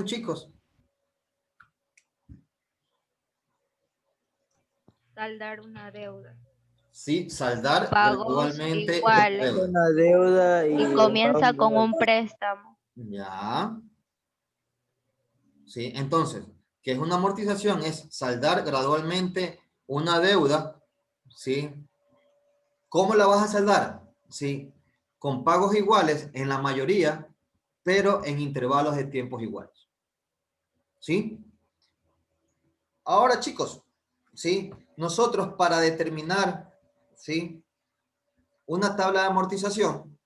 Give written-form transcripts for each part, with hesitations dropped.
chicos? Saldar una deuda. Sí, saldar Pagos gradualmente una iguales. deuda. Una deuda Y y comienza pagos con un iguales. préstamo. Ya. Sí, entonces, ¿qué es una amortización? Es saldar gradualmente una deuda, ¿sí? ¿Cómo la vas a saldar? Sí, con pagos iguales en la mayoría, pero en intervalos de tiempos iguales. ¿Sí? Ahora, chicos, ¿sí? Nosotros para determinar, ¿sí? Una tabla de amortización,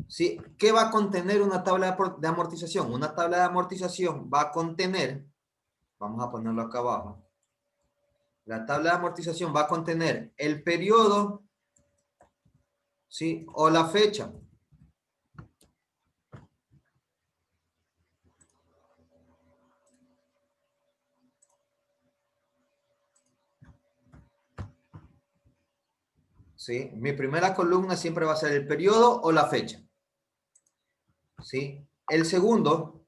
¿sí? ¿Qué va a contener una tabla de amortización? Una tabla de amortización va a contener, vamos a ponerlo acá abajo, la tabla de amortización va a contener el periodo, ¿sí? O la fecha. ¿Sí? Mi primera columna siempre va a ser el periodo o la fecha. ¿Sí? El segundo,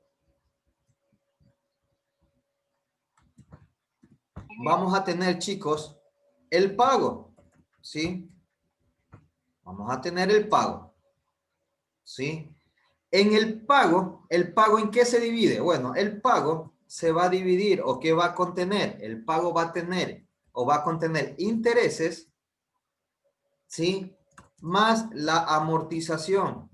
vamos a tener, chicos, el pago. ¿Sí? Vamos a tener el pago. ¿Sí? En ¿el pago en qué se divide? Bueno, el pago se va a dividir o qué va a contener. El pago va a tener o va a contener intereses, ¿sí? Más la amortización.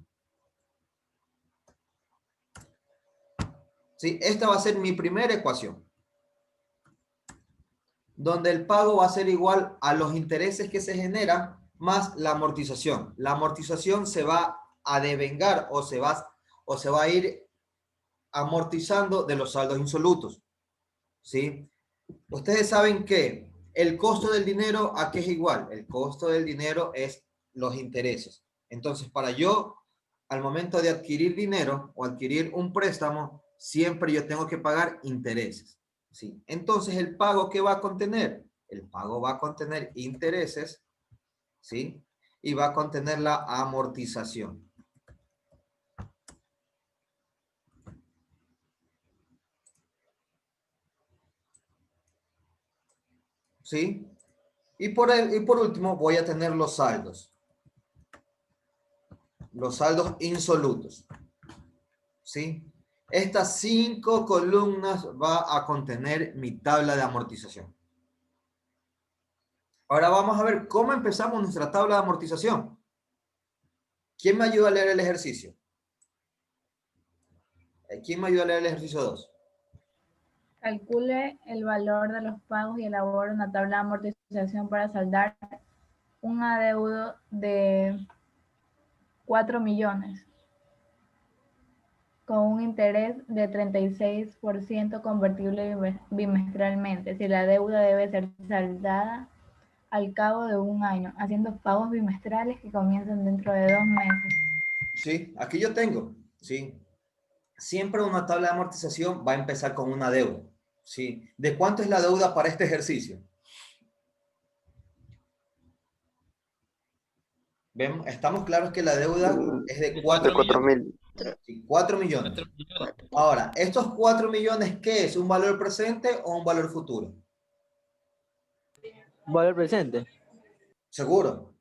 ¿Sí? Esta va a ser mi primera ecuación, donde el pago va a ser igual a los intereses que se generan más la amortización. La amortización se va a devengar o se va a ir amortizando de los saldos insolutos. ¿Sí? Ustedes saben que el costo del dinero, ¿a qué es igual? El costo del dinero es los intereses. Entonces, para yo, al momento de adquirir dinero o adquirir un préstamo, siempre yo tengo que pagar intereses. ¿Sí? Entonces, ¿el pago qué va a contener? El pago va a contener intereses, ¿sí? Y va a contener la amortización. ¿Sí? Y por último, voy a tener los saldos. Los saldos insolutos. ¿Sí? Estas 5 columnas va a contener mi tabla de amortización. Ahora vamos a ver cómo empezamos nuestra tabla de amortización. ¿Quién me ayuda a leer el ejercicio? ¿Quién me ayuda a leer el ejercicio 2? Calcule el valor de los pagos y elabore una tabla de amortización para saldar un adeudo de 4 millones con un interés de 36% convertible bimestralmente, si la deuda debe ser saldada al cabo de un año, haciendo pagos bimestrales que comienzan dentro de 2 meses. Sí, aquí yo tengo, sí. Siempre una tabla de amortización va a empezar con una deuda, sí. ¿De cuánto es la deuda para este ejercicio? ¿Ven? Estamos claros que la deuda es de 4 De 4.000. sí, 4 millones. Ahora, ¿estos 4 millones qué es? ¿Un valor presente o un valor futuro? Valor presente. ¿Seguro?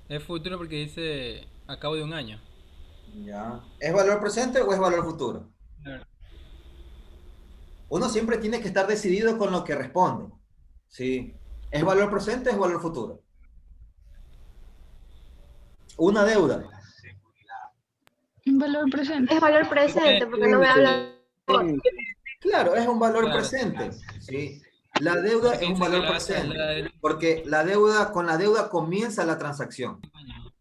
Es futuro porque dice a cabo de un año. Ya. ¿Es valor presente o es valor futuro? Uno siempre tiene que estar decidido con lo que responde. Sí. ¿Es valor presente o es valor futuro? Una deuda. Un valor presente. Es valor presente porque no me habla. Claro, es un valor Claro. presente. Sí. La deuda es Porque un dice que valor la vas a presente. saldar. Porque con la deuda comienza la transacción.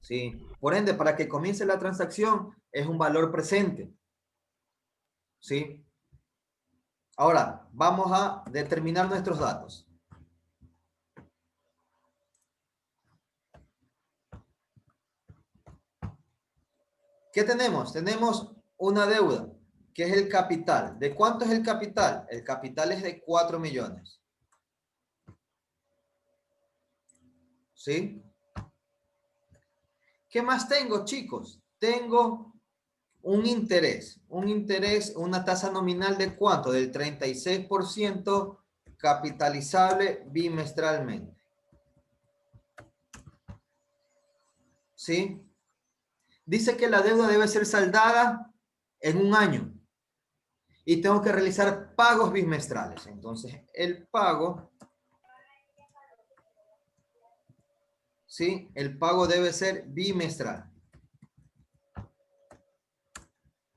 Sí. Por ende, para que comience la transacción es un valor presente. ¿Sí? Ahora, vamos a determinar nuestros datos. ¿Qué tenemos? Tenemos una deuda, que es el capital. ¿De cuánto es el capital? El capital es de 4 millones. ¿Sí? ¿Qué más tengo, chicos? Tengo un interés, una tasa nominal de ¿cuánto? Del 36% capitalizable bimestralmente. ¿Sí? Dice que la deuda debe ser saldada en un año y tengo que realizar pagos bimestrales. Entonces, el pago, ¿sí? El pago debe ser bimestral.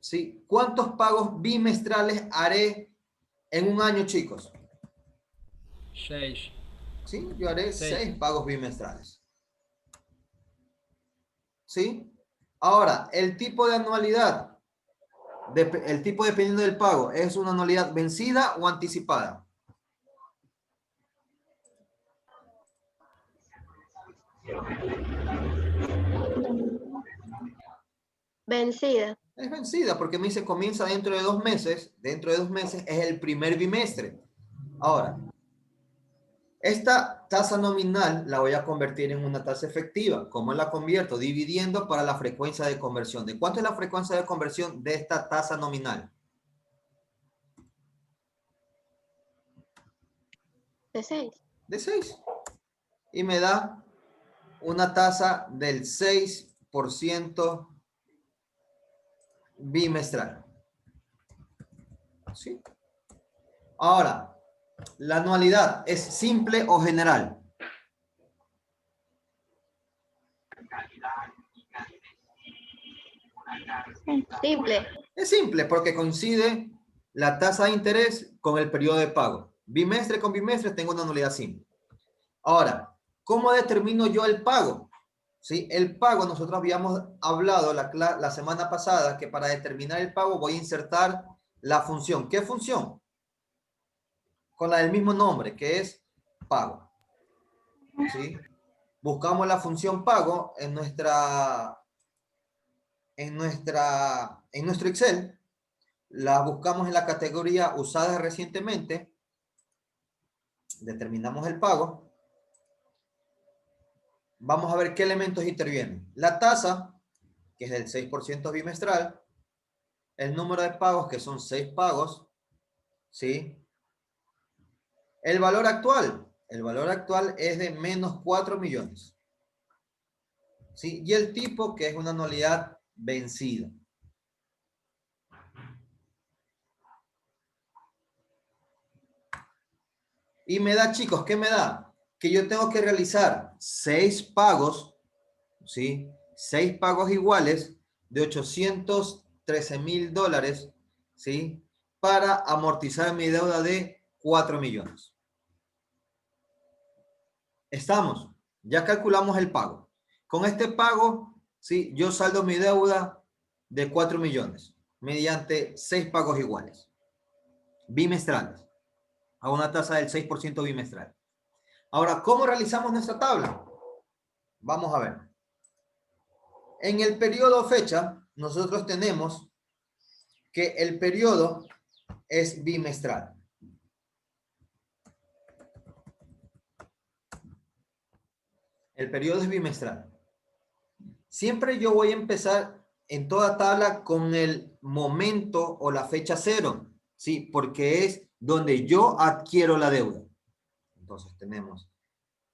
¿Sí? ¿Cuántos pagos bimestrales haré en un año, chicos? 6. ¿Sí? Yo haré 6 pagos bimestrales. ¿Sí? Ahora, el tipo de anualidad, el tipo dependiendo del pago, ¿es una anualidad vencida o anticipada? Vencida. Es vencida porque me dice comienza dentro de 2 meses. Dentro de 2 meses es el primer bimestre. Ahora, esta tasa nominal la voy a convertir en una tasa efectiva. ¿Cómo la convierto? Dividiendo para la frecuencia de conversión. ¿De cuánto es la frecuencia de conversión de esta tasa nominal? De 6. De 6. Y me da una tasa del 6% bimestral. ¿Sí? Ahora, ¿la anualidad es simple o general? Simple. Es simple porque coincide la tasa de interés con el periodo de pago. Bimestre con bimestre tengo una anualidad simple. Ahora, ¿cómo determino yo el pago? ¿Sí? El pago, nosotros habíamos hablado la semana pasada que para determinar el pago voy a insertar la función. ¿Qué función? Con la del mismo nombre, que es pago. ¿Sí? Buscamos la función pago en nuestro Excel. La buscamos en la categoría usadas recientemente. Determinamos el pago. Vamos a ver qué elementos intervienen. La tasa, que es del 6% bimestral. El número de pagos, que son 6 pagos. ¿Sí? El valor actual. El valor actual es de menos 4 millones. ¿Sí? Y el tipo, que es una anualidad vencida. Y me da, chicos, ¿qué me da? Que yo tengo que realizar 6 pagos, ¿sí? 6 pagos iguales de $813,000, ¿sí? Para amortizar mi deuda de 4 millones. Estamos, ya calculamos el pago. Con este pago, ¿sí? Yo saldo mi deuda de 4 millones mediante 6 pagos iguales, bimestrales, a una tasa del 6% bimestral. Ahora, ¿cómo realizamos nuestra tabla? Vamos a ver. En el periodo fecha, nosotros tenemos que el periodo es bimestral. El periodo es bimestral. Siempre yo voy a empezar en toda tabla con el momento o la fecha cero, ¿sí? Porque es donde yo adquiero la deuda. Entonces tenemos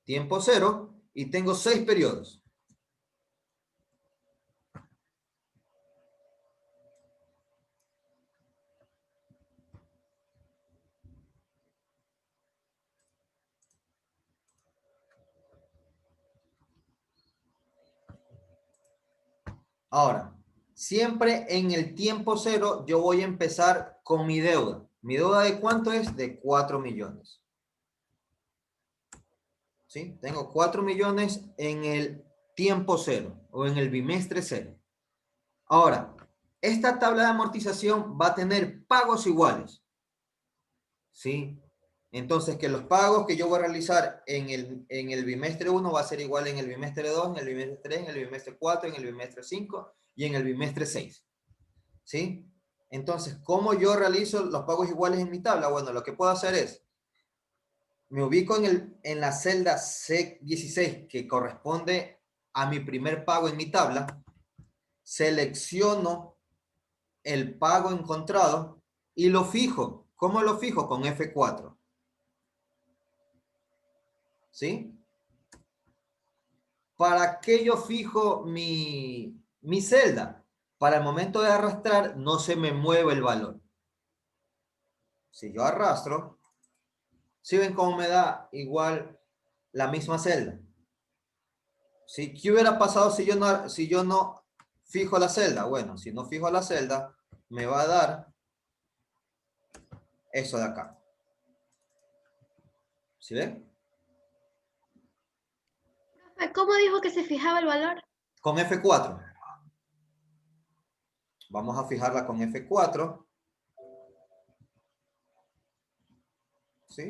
tiempo cero y tengo 6 periodos. Ahora, siempre en el tiempo cero yo voy a empezar con mi deuda. ¿Mi deuda de cuánto es? De 4 millones. ¿Sí? Tengo 4 millones en el tiempo cero o en el bimestre cero. Ahora, esta tabla de amortización va a tener pagos iguales. ¿Sí? Entonces, que los pagos que yo voy a realizar en el bimestre 1 va a ser igual en el bimestre 2, en el bimestre 3, en el bimestre 4, en el bimestre 5 y en el bimestre 6. ¿Sí? Entonces, ¿cómo yo realizo los pagos iguales en mi tabla? Bueno, lo que puedo hacer es, me ubico en la celda C16, que corresponde a mi primer pago en mi tabla, selecciono el pago encontrado y lo fijo. ¿Cómo lo fijo? Con F4. ¿Sí? ¿Para qué yo fijo mi celda? Para el momento de arrastrar no se me mueve el valor. Si yo arrastro, ¿sí ven cómo me da igual la misma celda? ¿Sí? ¿Qué hubiera pasado si yo no fijo la celda? Bueno, si no fijo la celda, me va a dar eso de acá. ¿Sí ven? ¿Cómo dijo que se fijaba el valor? Con F4. Vamos a fijarla con F4. ¿Sí?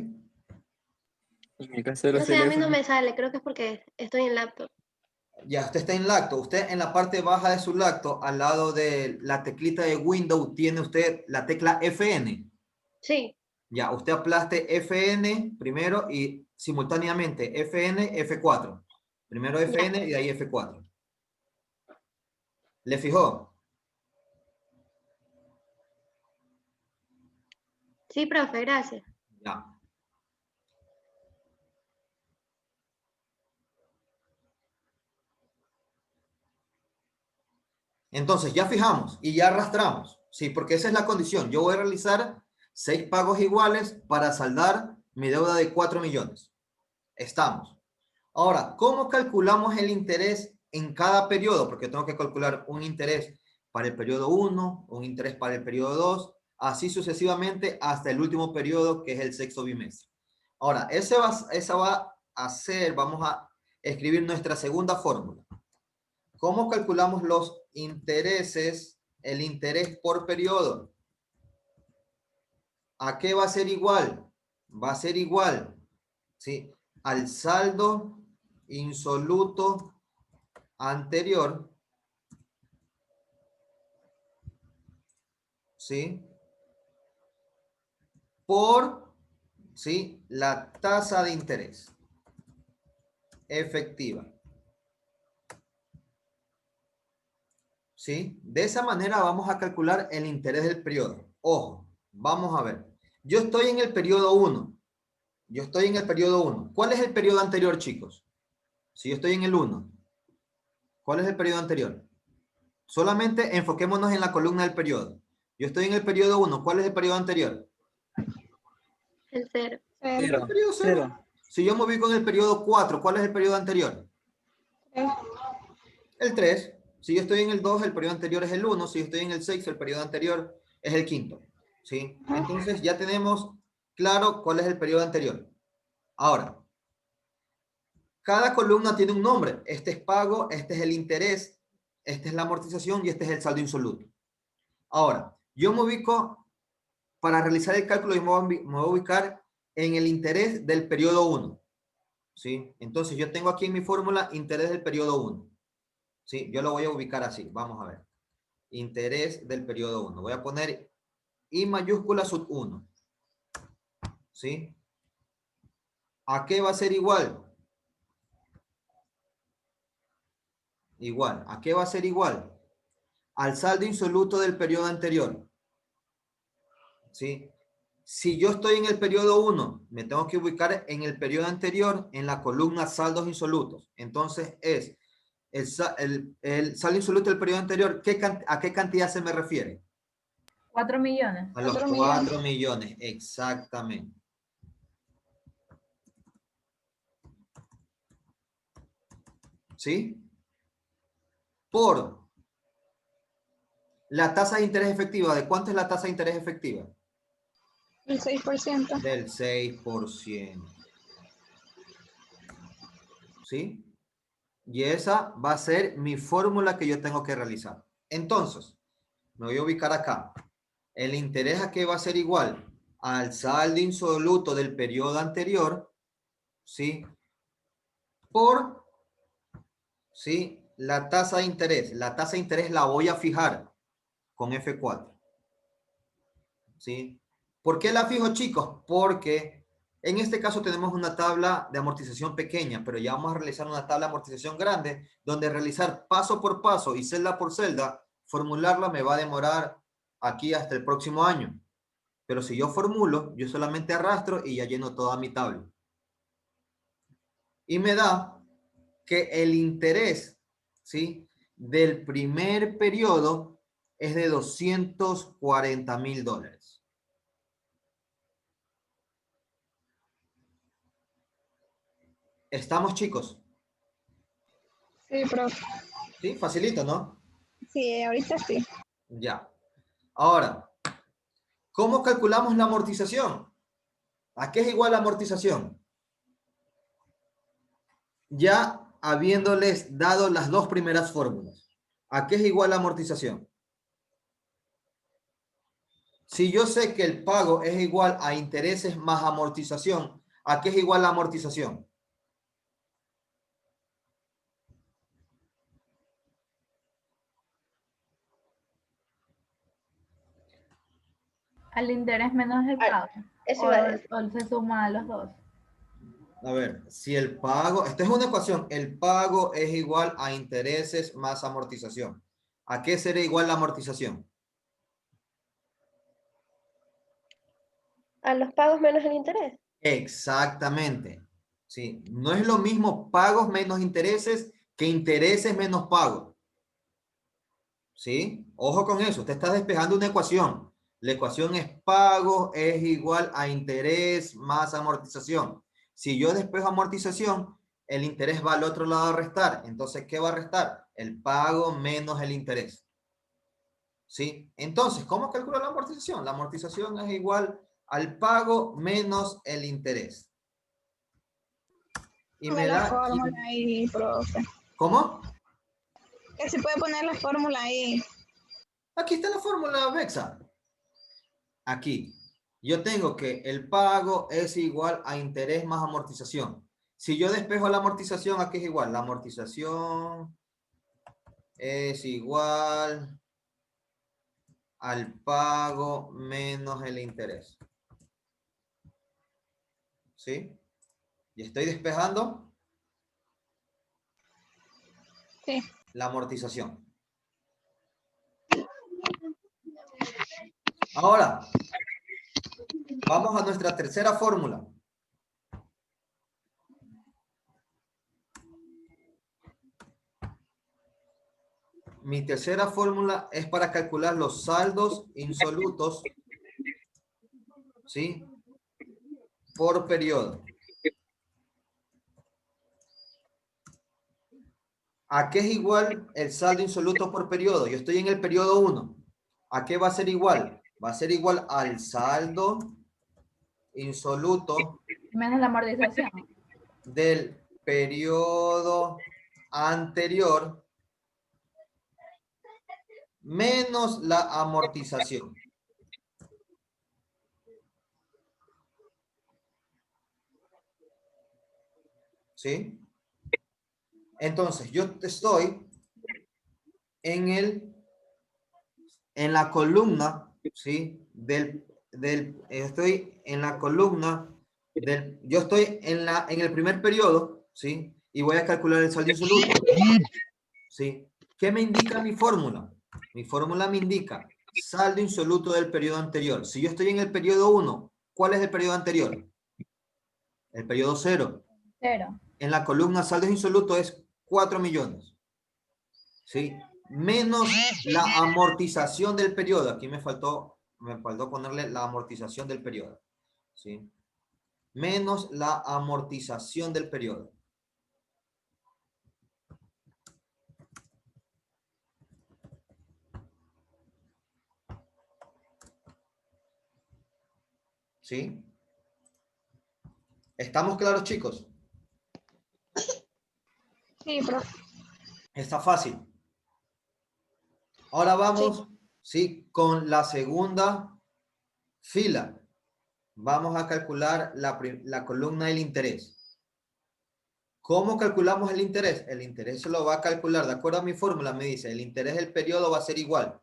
En el caso de No los sé, a mí no teléfonos. me sale, creo que es porque estoy en laptop. Ya, usted está en lacto. Usted en la parte baja de su lacto, al lado de la teclita de Windows, tiene usted la tecla FN. Sí, Ya, usted aplaste FN primero y simultáneamente FN, F4. Primero ya. FN y de ahí F4. ¿Le fijó? Sí, profe, gracias. Ya. Entonces ya fijamos y ya arrastramos. Sí, porque esa es la condición. Yo voy a realizar 6 pagos iguales para saldar mi deuda de 4 millones. Estamos. Ahora, ¿cómo calculamos el interés en cada periodo? Porque tengo que calcular un interés para el periodo 1, un interés para el periodo 2, así sucesivamente hasta el último periodo, que es el sexto bimestre. Ahora, esa va a ser, vamos a escribir nuestra segunda fórmula. ¿Cómo calculamos los intereses, el interés por periodo? ¿A qué va a ser igual? Va a ser igual, ¿sí?, al saldo insoluto anterior, ¿sí?, por, ¿sí?, la tasa de interés efectiva. ¿Sí? De esa manera vamos a calcular el interés del periodo. Ojo, vamos a ver. Yo estoy en el periodo 1. Yo estoy en el periodo 1. ¿Cuál es el periodo anterior, chicos? Si yo estoy en el 1, ¿cuál es el periodo anterior? Solamente enfoquémonos en la columna del periodo. Yo estoy en el periodo 1. ¿Cuál es el periodo anterior? El 0. El Cero. periodo 0. Si yo me ubico en el periodo 4, ¿cuál es el periodo anterior? El 3. Si yo estoy en el 2, el periodo anterior es el 1. Si yo estoy en el 6, el periodo anterior es el quinto. ¿Sí? Entonces ya tenemos claro cuál es el periodo anterior. Ahora, cada columna tiene un nombre. Este es pago, este es el interés, esta es la amortización y este es el saldo insoluto. Ahora, yo me ubico, para realizar el cálculo, yo me voy a ubicar en el interés del periodo 1. ¿Sí? Entonces yo tengo aquí en mi fórmula interés del periodo 1. ¿Sí? Yo lo voy a ubicar así. Vamos a ver. Interés del periodo 1. Voy a poner I mayúscula sub 1. ¿Sí? ¿A qué va a ser igual? Igual. ¿A qué va a ser igual? Al saldo insoluto del periodo anterior. ¿Sí? Si yo estoy en el periodo 1, me tengo que ubicar en el periodo anterior en la columna saldos insolutos. Entonces es el saldo insoluto del periodo anterior. ¿A qué cantidad se me refiere? 4 millones. A los 4 millones, exactamente. ¿Sí? Por la tasa de interés efectiva. ¿De cuánto es la tasa de interés efectiva? El 6%. Del 6%. ¿Sí? Y esa va a ser mi fórmula que yo tengo que realizar. Entonces, me voy a ubicar acá. El interés a qué va a ser igual al saldo insoluto del periodo anterior, ¿sí? Por, ¿sí?, la tasa de interés. La tasa de interés la voy a fijar con F4. ¿Sí? ¿Por qué la fijo, chicos? Porque en este caso tenemos una tabla de amortización pequeña, pero ya vamos a realizar una tabla de amortización grande, donde realizar paso por paso y celda por celda, formularla me va a demorar aquí hasta el próximo año. Pero si yo formulo, yo solamente arrastro y ya lleno toda mi tabla. Y me da que el interés, ¿sí?, del primer periodo es de $240,000. ¿Estamos, chicos? Sí, profe. Sí, facilito, ¿no? Sí, ahorita sí. Ya. Ahora, ¿cómo calculamos la amortización? ¿A qué es igual la amortización? Ya habiéndoles dado las dos primeras fórmulas. ¿A qué es igual la amortización? Si yo sé que el pago es igual a intereses más amortización, ¿a qué es igual la amortización? Al interés menos el pago. Eso iba a decir. O se suma a los dos. A ver, si el pago, esta es una ecuación, el pago es igual a intereses más amortización. ¿A qué será igual la amortización? A los pagos menos el interés. Exactamente. Sí, no es lo mismo pagos menos intereses que intereses menos pagos. ¿Sí? Ojo con eso, usted está despejando una ecuación. La ecuación es pago es igual a interés más amortización. Si yo despejo amortización, el interés va al otro lado a restar. Entonces, ¿qué va a restar? El pago menos el interés. ¿Sí? Entonces, ¿cómo calculo la amortización? La amortización es igual al pago menos el interés. Y Ponme me la da... fórmula ahí, profe. ¿Cómo? Que si puede poner la fórmula ahí. Aquí está la fórmula, Bexa. Aquí. Yo tengo que el pago es igual a interés más amortización. Si yo despejo la amortización, aquí es igual. La amortización es igual al pago menos el interés. ¿Sí? Y estoy despejando Sí. la amortización. Ahora, vamos a nuestra tercera fórmula. Mi tercera fórmula es para calcular los saldos insolutos, ¿sí?, por periodo. ¿A qué es igual el saldo insoluto por periodo? Yo estoy en el periodo 1. ¿A qué va a ser igual? Va a ser igual al saldo insoluto Menos la amortización. del periodo anterior menos la amortización. ¿Sí? Entonces, yo estoy en la columna, ¿sí?, estoy en la columna yo estoy en el primer periodo, ¿sí?, y voy a calcular el saldo insoluto, ¿sí? ¿Qué me indica mi fórmula? Mi fórmula me indica saldo insoluto del periodo anterior. Si yo estoy en el periodo 1, ¿cuál es el periodo anterior? El periodo 0. 0. En la columna saldo insoluto es 4 millones, ¿sí?, menos la amortización del periodo. Aquí me faltó ponerle la amortización del periodo, ¿sí? Menos la amortización del periodo. ¿Sí? ¿Estamos claros, chicos? Sí, profe. Está fácil. Ahora vamos, ¿sí?, con la segunda fila. Vamos a calcular la columna del interés. ¿Cómo calculamos el interés? El interés se lo va a calcular, de acuerdo a mi fórmula, me dice, el interés del periodo va a ser igual.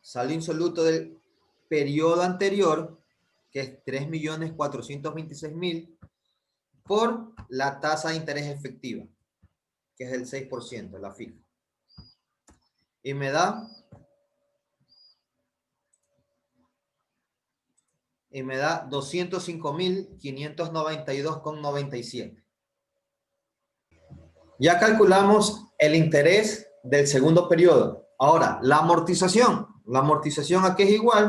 Saldo insoluto del periodo anterior, que es 3.426.000, por la tasa de interés efectiva, que es el 6%, la fija. Y me da y me da 205.592,97. Ya calculamos el interés del segundo periodo. Ahora, la amortización. La amortización aquí es igual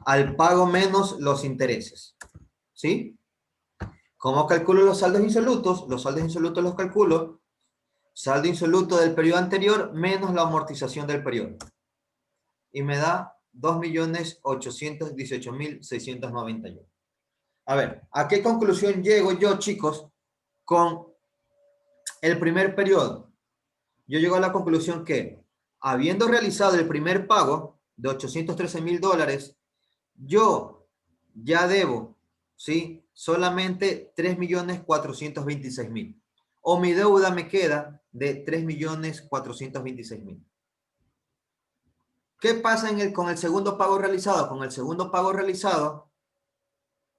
al pago menos los intereses. ¿Sí? ¿Cómo calculo los saldos insolutos? Los saldos insolutos los calculo. Saldo insoluto del periodo anterior menos la amortización del periodo. Y me da 2.818.691. A ver, ¿a qué conclusión llego yo, chicos, con el primer periodo? Yo llego a la conclusión que, habiendo realizado el primer pago de $813.000, yo ya debo, ¿sí?, solamente 3.426.000. O mi deuda me queda de 3.426.000. ¿Qué pasa con el segundo pago realizado? Con el segundo pago realizado,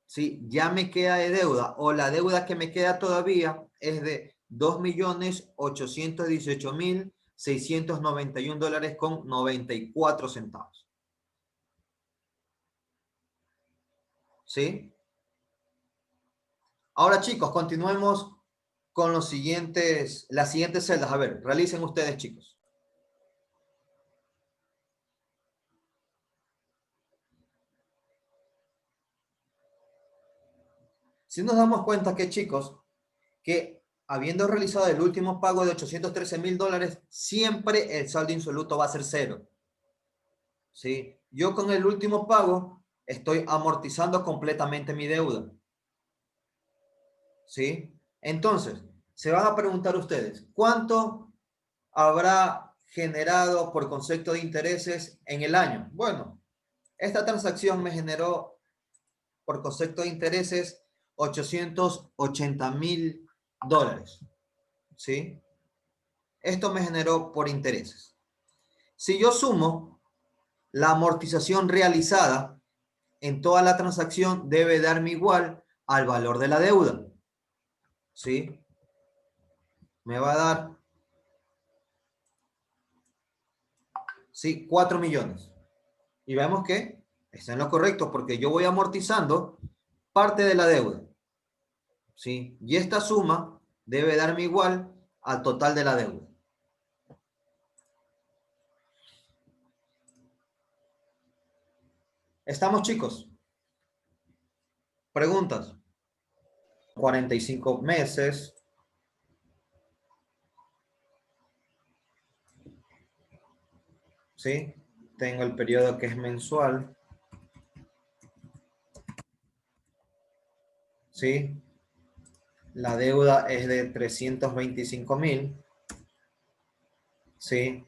¿sí?, ya me queda de deuda, o la deuda que me queda todavía es de $2.818.691,94. ¿Sí? Ahora, chicos, continuemos con las siguientes celdas. A ver, realicen ustedes, chicos. Si nos damos cuenta que, chicos, que habiendo realizado el último pago de $813.000, siempre el saldo insoluto va a ser cero. ¿Sí? Yo con el último pago estoy amortizando completamente mi deuda. ¿Sí? Entonces, se van a preguntar ustedes, ¿cuánto habrá generado por concepto de intereses en el año? Bueno, esta transacción me generó por concepto de intereses $880.000. ¿Sí? Esto me generó por intereses. Si yo sumo la amortización realizada en toda la transacción, debe darme igual al valor de la deuda. ¿Sí? Me va a dar, sí, 4 millones. Y vemos que está en lo correcto porque yo voy amortizando parte de la deuda. ¿Sí? Y esta suma debe darme igual al total de la deuda. ¿Estamos, chicos? Preguntas. 45 meses. ¿Sí? Tengo el periodo que es mensual. ¿Sí? La deuda es de 325.000. ¿Sí?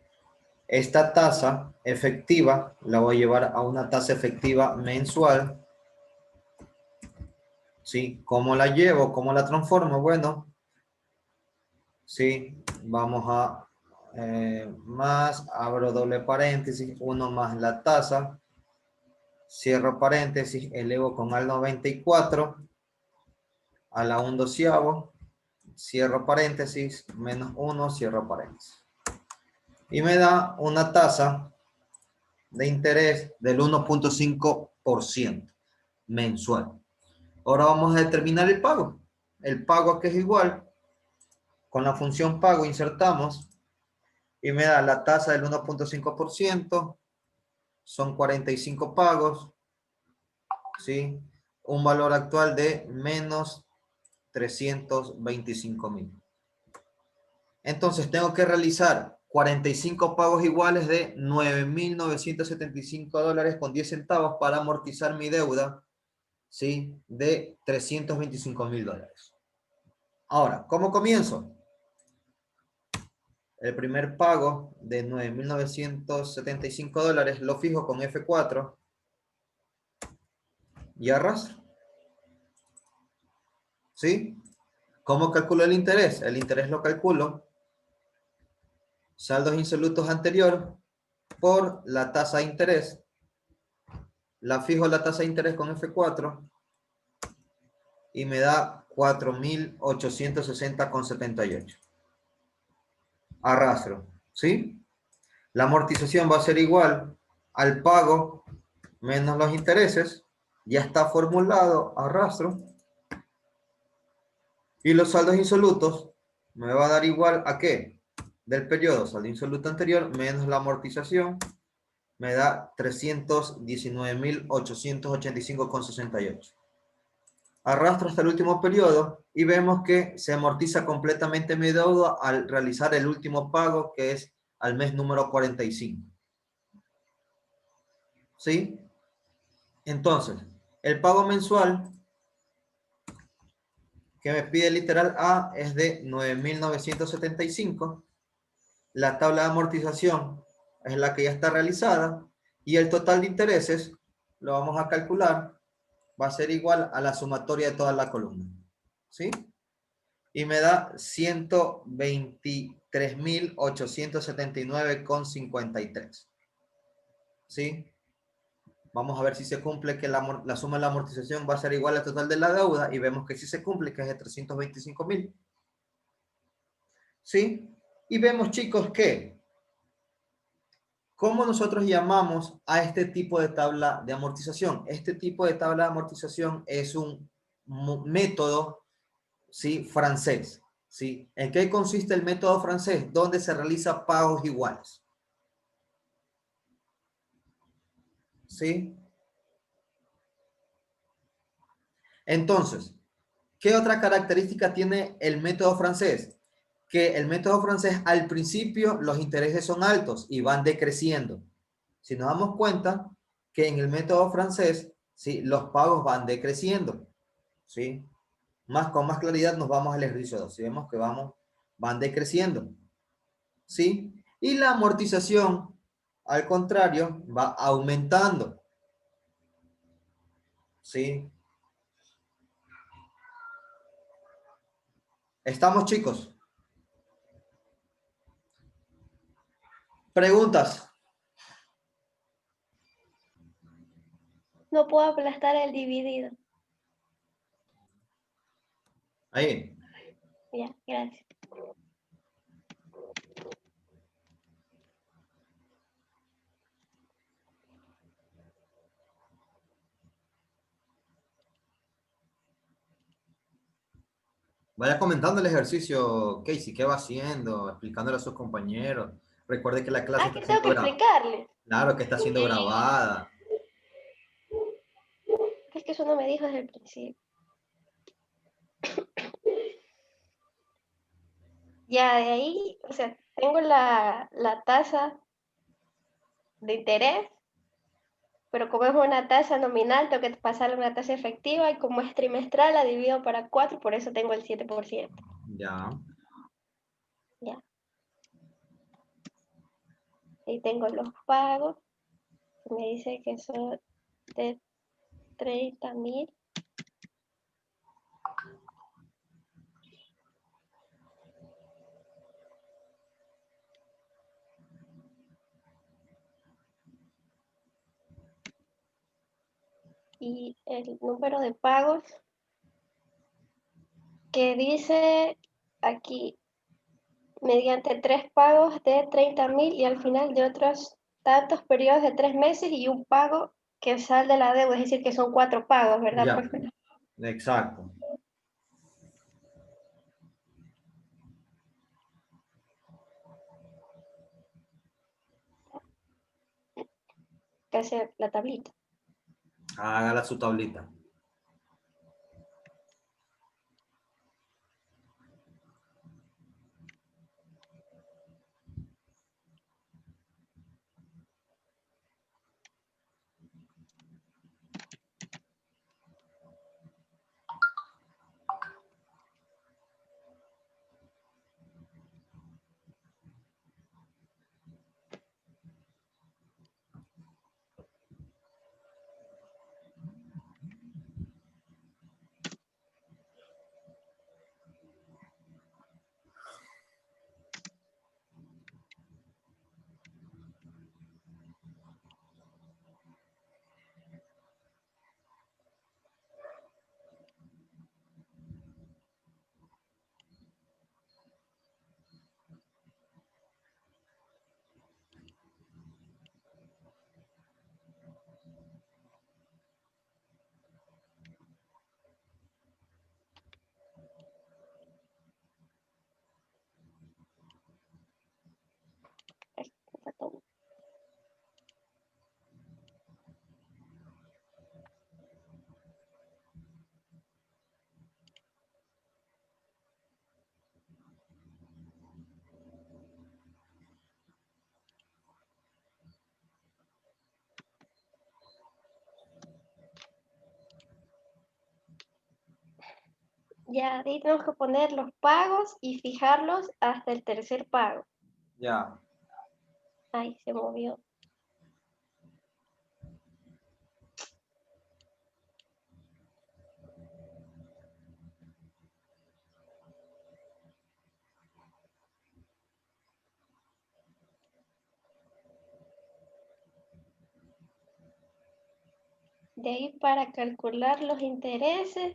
Esta tasa efectiva la voy a llevar a una tasa efectiva mensual. ¿Sí? ¿Cómo la llevo? ¿Cómo la transformo? Bueno, sí, vamos a más, abro doble paréntesis, 1 más la tasa, cierro paréntesis, elevo con al 94 a la 1/12, cierro paréntesis, menos 1, cierro paréntesis. Y me da una tasa de interés del 1.5% mensual. Ahora vamos a determinar el pago. El pago que es igual, con la función pago insertamos y me da la tasa del 1.5%, son 45 pagos, ¿sí? Un valor actual de menos 325.000. Entonces tengo que realizar 45 pagos iguales de $9.975,10 para amortizar mi deuda, ¿sí?, de $325.000. Ahora, ¿cómo comienzo? El primer pago de $9.975 lo fijo con F4 y arrastro. ¿Sí? ¿Cómo calculo el interés? El interés lo calculo saldos insolutos anterior por la tasa de interés. La fijo la tasa de interés con F4 y me da 4.860,78. Arrastro, ¿sí? La amortización va a ser igual al pago menos los intereses, ya está formulado, arrastro. Y los saldos insolutos me va a dar igual a qué? Del periodo, saldo insoluto anterior menos la amortización, me da 319.885,68. Arrastro hasta el último periodo y vemos que se amortiza completamente mi deuda al realizar el último pago, que es al mes número 45. ¿Sí? Entonces, el pago mensual que me pide literal A es de 9.975. La tabla de amortización es la que ya está realizada y el total de intereses lo vamos a calcular, va a ser igual a la sumatoria de toda la columna. ¿Sí? Y me da 123.879,53. ¿Sí? Vamos a ver si se cumple que la suma de la amortización va a ser igual al total de la deuda y vemos que sí se cumple, que es de 325.000. ¿Sí? Y vemos, chicos, que ¿cómo nosotros llamamos a este tipo de tabla de amortización? Este tipo de tabla de amortización es un método, ¿sí?, francés. ¿Sí? ¿En qué consiste el método francés? Donde se realiza pagos iguales. ¿Sí? Entonces, ¿qué otra característica tiene el método francés? Que el método francés al principio los intereses son altos y van decreciendo. Si nos damos cuenta que en el método francés, ¿sí?, los pagos van decreciendo. ¿Sí? Con más claridad nos vamos al ejercicio 2. Si vemos que van decreciendo. ¿Sí? Y la amortización, al contrario, va aumentando. ¿Sí? ¿Estamos, chicos? ¿Preguntas? No puedo aplastar el dividido. Ahí. Ya, gracias. Vaya comentando el ejercicio, Casey, qué va haciendo, explicándole a sus compañeros. Recuerde que la clase Ah, está que tengo siendo que grabada. explicarles. Claro que está siendo grabada. Es que eso no me dijo desde el principio. Ya de ahí, o sea, tengo la tasa de interés, pero como es una tasa nominal, tengo que pasarle una tasa efectiva y como es trimestral, la divido para 4, por eso tengo el 7%. Ya. Ya. Ahí tengo los pagos. Me dice que son de 30.000. Y el número de pagos que dice aquí, mediante 3 pagos de 30.000 y al final de otros tantos periodos de 3 meses y un pago que salde la deuda, es decir, que son 4 pagos, ¿verdad, Ya. profe? Exacto. Que hace la tablita. Hágala su tablita. Ya, ahí tenemos que poner los pagos y fijarlos hasta el tercer pago. Ya. Ay, se movió. De ahí para calcular los intereses,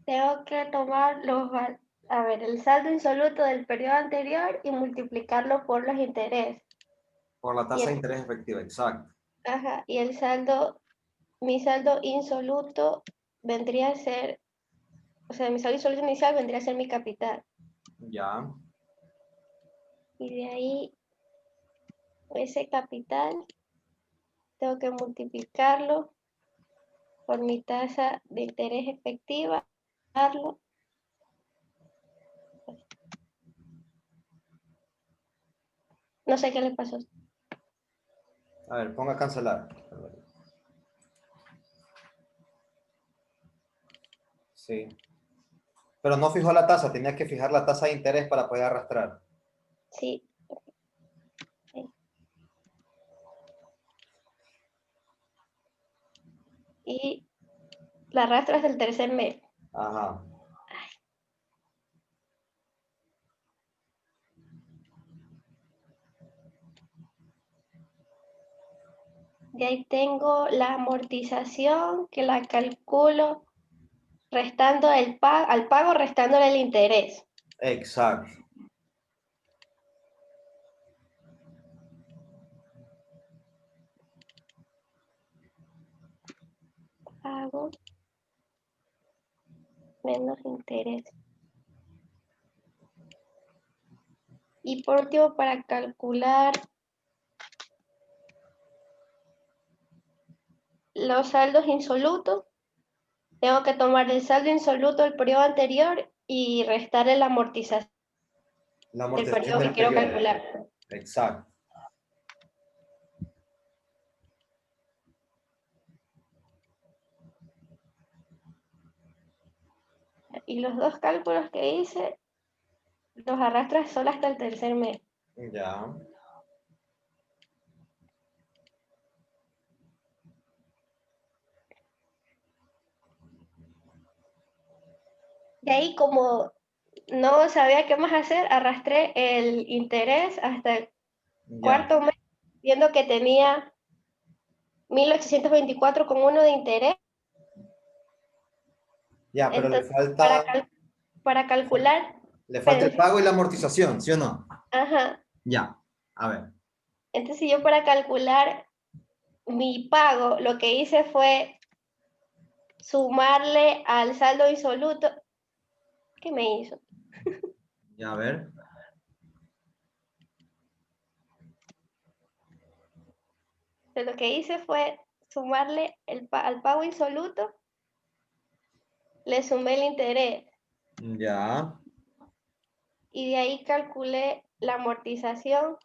tengo que tomar el saldo insoluto del periodo anterior y multiplicarlo por los intereses. Por la Y tasa de el, interés efectiva, exacto. ajá, y mi saldo insoluto vendría a ser, o sea, mi saldo insoluto inicial vendría a ser mi capital. Ya. Y de ahí, ese capital, tengo que multiplicarlo por mi tasa de interés efectiva, darlo. No sé qué le pasó. A ver, ponga cancelar. Sí. Pero no fijó la tasa, tenía que fijar la tasa de interés para poder arrastrar. Sí. Sí. Y la arrastro hasta el tercer mes. Ajá. De ahí tengo la amortización que la calculo restando al pago restándole el interés. Exacto. Pago menos interés. Y por último, para calcular los saldos insolutos, tengo que tomar el saldo insoluto del periodo anterior y restarle la amortización La del amortización periodo que del quiero periodo. calcular. Exacto. Y los dos cálculos que hice los arrastro solo hasta el tercer mes. Ya. De ahí, como no sabía qué más hacer, arrastré el interés hasta el Ya. cuarto mes, viendo que tenía 1.824,1 de interés. Ya, pero Entonces, falta, para calcular, le falta el espérense, pago y la amortización, ¿sí o no? ajá. Ya. A ver. Entonces yo para calcular mi pago, lo que hice fue sumarle al saldo insoluto. ¿Qué me hizo? Ya, a ver. Entonces, lo que hice fue sumarle al pago insoluto, le sumé el interés Ya. y de ahí calculé la amortización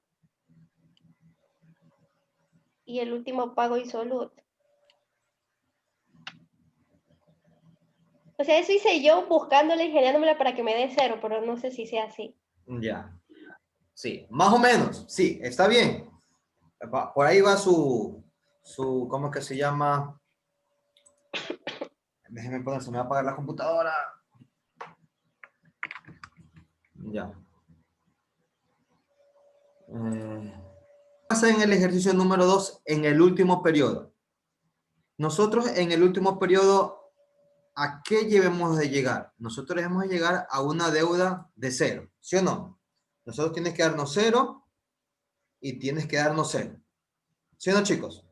y el último pago insoluto. O sea, eso hice yo buscándole, ingeniándomela para que me dé cero, pero no sé si sea así. Ya. Sí, más o menos. Sí, está bien. Por ahí va ¿cómo es que se llama? Déjeme poner, se me va a apagar la computadora. Ya. Pasa en el ejercicio número 2 en el último periodo. Nosotros en el último periodo, ¿a qué debemos de llegar? Nosotros debemos de llegar a una deuda de 0, ¿sí o no? Nosotros tienes que darnos 0 y tienes que darnos 0. ¿Sí o no, chicos?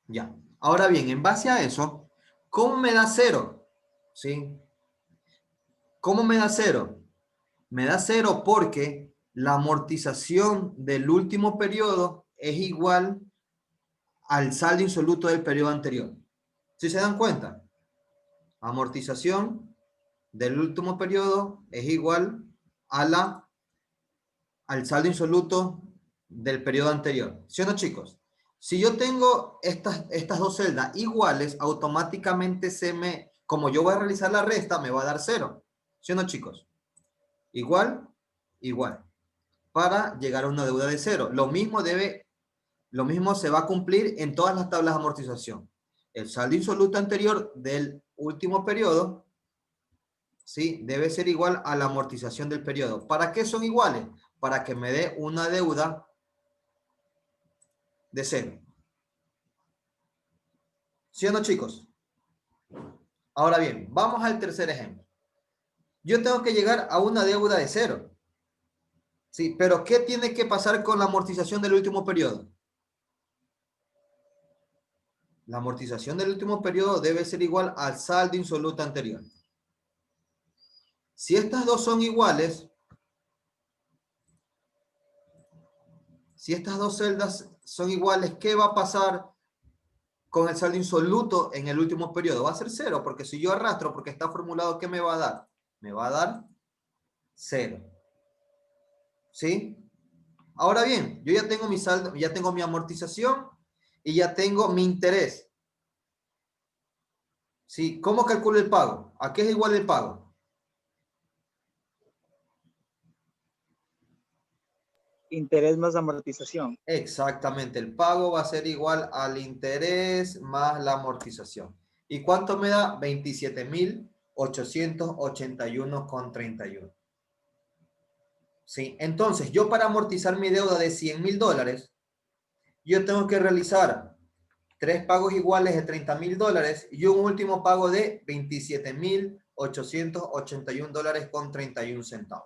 Ya. Ahora bien, en base a eso, ¿cómo me da 0? ¿Sí? ¿Cómo me da 0? Me da 0 porque la amortización del último periodo es igual al saldo insoluto del periodo anterior. ¿Sí se dan cuenta? Amortización del último periodo es igual al saldo insoluto del periodo anterior. ¿Sí o no, chicos? Si yo tengo estas dos celdas iguales, automáticamente se me como yo voy a realizar la resta, me va a dar 0. ¿Sí o no, chicos? Igual, igual. Para llegar a una deuda de 0. Lo mismo se va a cumplir en todas las tablas de amortización. El saldo insoluto anterior del último periodo, ¿sí?, debe ser igual a la amortización del periodo. ¿Para qué son iguales? Para que me dé una deuda de 0. ¿Sí o no, chicos? Ahora bien, vamos al tercer ejemplo. Yo tengo que llegar a una deuda de 0. Sí, pero ¿qué tiene que pasar con la amortización del último periodo? La amortización del último periodo debe ser igual al saldo insoluto anterior. Si estas dos son iguales, si estas dos celdas son iguales, ¿qué va a pasar con el saldo insoluto en el último periodo? Va a ser 0, porque si yo arrastro, porque está formulado, ¿qué me va a dar? Me va a dar 0. ¿Sí? Ahora bien, yo ya tengo mi saldo, ya tengo mi amortización y ya tengo mi interés. ¿Sí? ¿Cómo calculo el pago? ¿A qué es igual el pago? Interés más amortización. Exactamente, el pago va a ser igual al interés más la amortización. ¿Y cuánto me da? 27.881,31. ¿Sí? Entonces, yo para amortizar mi deuda de $100.000, yo tengo que realizar 3 pagos iguales de $30.000 y un último pago de $27.881,31.